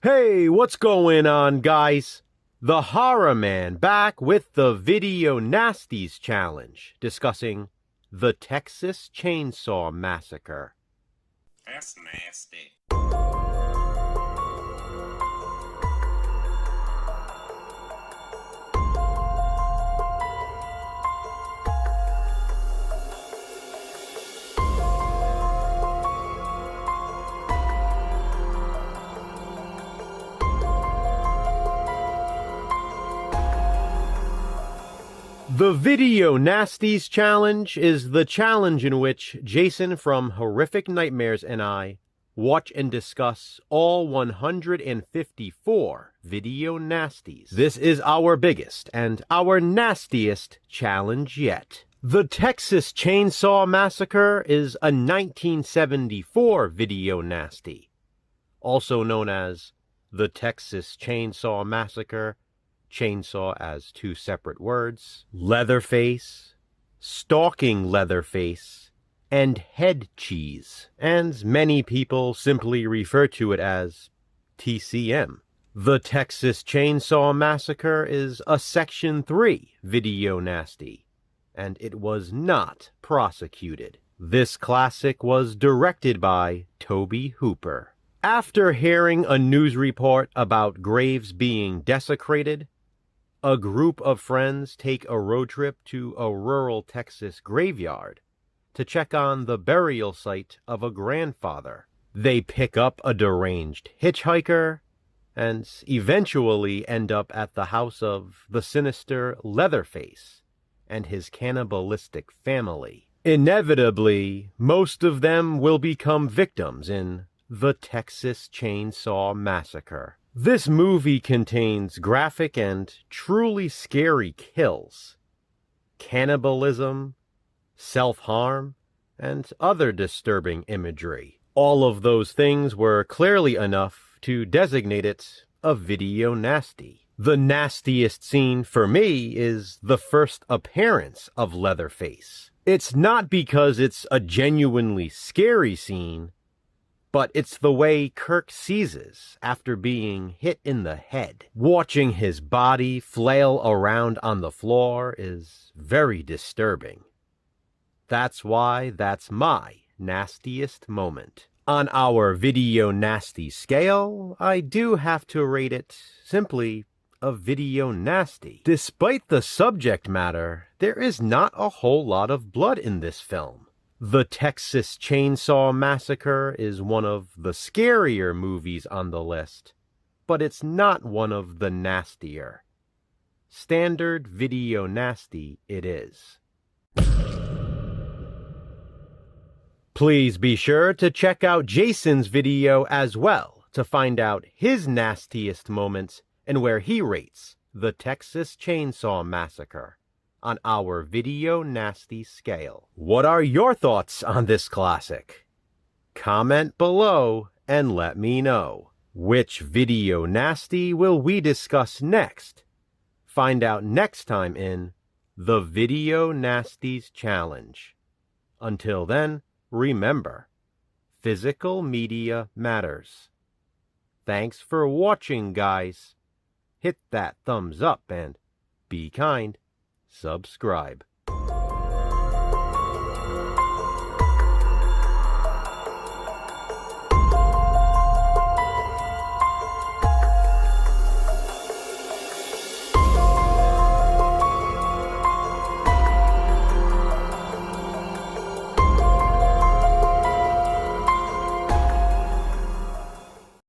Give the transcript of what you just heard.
Hey, what's going on, guys? The Horror Man back with the Video Nasties challenge, discussing the Texas Chainsaw Massacre. That's nasty. The Video Nasties challenge is the challenge in which Jason from Horrific Nightmares and I watch and discuss all 154 Video Nasties. This is our biggest and our nastiest challenge yet. The Texas Chainsaw Massacre is a 1974 Video Nasty, also known as the Texas Chainsaw Massacre, chainsaw as two separate words, Leatherface, stalking Leatherface, and head cheese, and many people simply refer to it as TCM. The Texas Chainsaw Massacre is a Section 3 Video Nasty, and it was not prosecuted. This classic was directed by Tobe Hooper. After hearing a news report about graves being desecrated, a group of friends take a road trip to a rural Texas graveyard to check on the burial site of a grandfather. They pick up a deranged hitchhiker and eventually end up at the house of the sinister Leatherface and his cannibalistic family. Inevitably, most of them will become victims in the Texas Chainsaw Massacre. This movie contains graphic and truly scary kills, cannibalism, self-harm, and other disturbing imagery. All of those things were clearly enough to designate it a video nasty. The nastiest scene for me is the first appearance of Leatherface. It's not because it's a genuinely scary scene, but it's the way Kirk seizes after being hit in the head. Watching his body flail around on the floor is very disturbing. That's why that's my nastiest moment. On our video nasty scale, I do have to rate it simply a video nasty. Despite the subject matter, there is not a whole lot of blood in this film. The Texas Chainsaw Massacre is one of the scarier movies on the list, but it's not one of the nastier. Standard video nasty it is. Please be sure to check out Jason's video as well to find out his nastiest moments and where he rates the Texas Chainsaw Massacre on our video nasty scale. What are your thoughts on this classic? Comment below and let me know. Which video nasty will we discuss next? Find out next time in the Video Nasties Challenge. Until then, remember, physical media matters. Thanks for watching, guys. Hit that thumbs up and be kind. Subscribe.